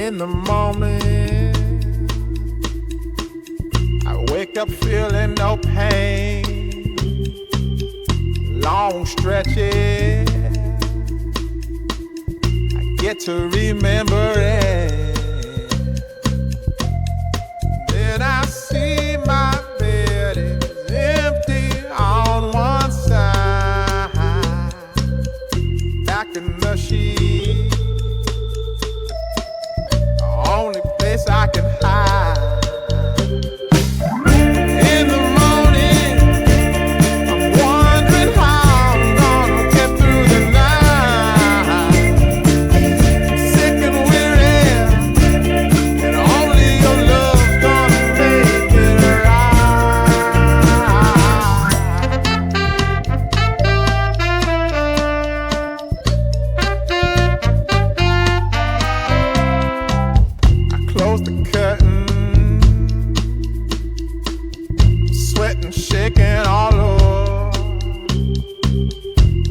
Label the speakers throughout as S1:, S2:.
S1: In the morning, I wake up feeling no pain. Long stretches, I get to remember it. Then I see my bed is empty on one side. Back in the sheet, the only place I can hide. In the morning, I'm wondering how I'm gonna get through the night. Sick and weary, and only your love's gonna make it I close the curtain, sweating, shaking all over.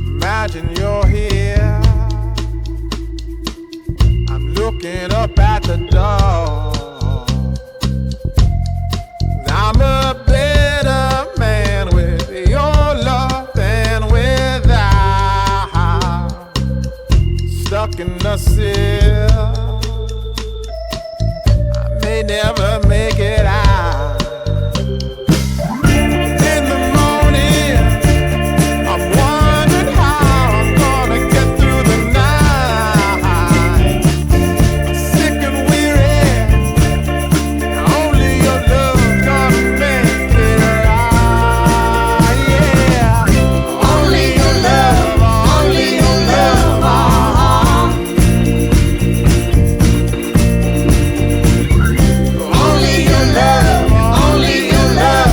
S1: Imagine you're here. I'm looking up at the door. I'm a better man with your love than without. Stuck in the cell, I may never make it out. In the morning, I'm wondering how I'm gonna get through the night. Sick and weary, only your love's gonna make it right. Yeah, only your love, only your love. Only your love, only your love.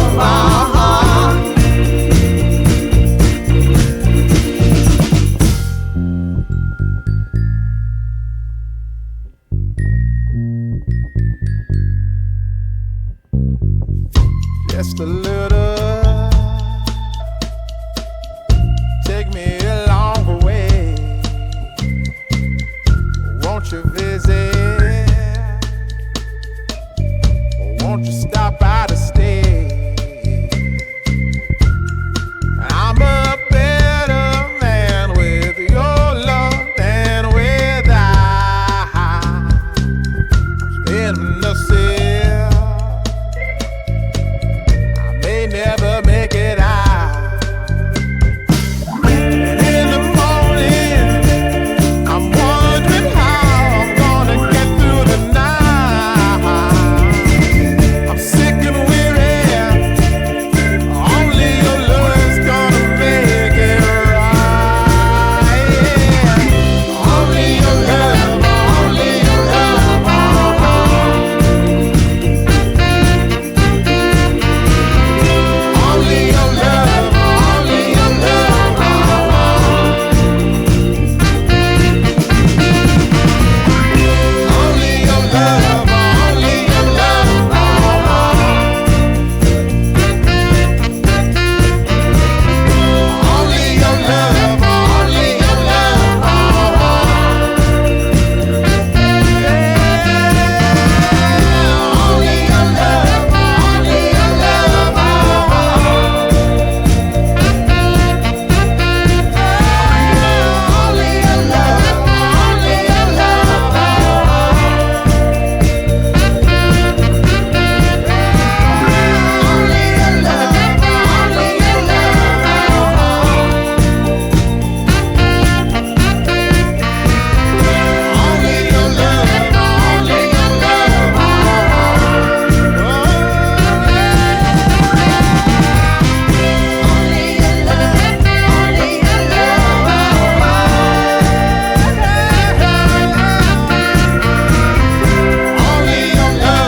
S1: Just a little, take me a long way. Won't you visit?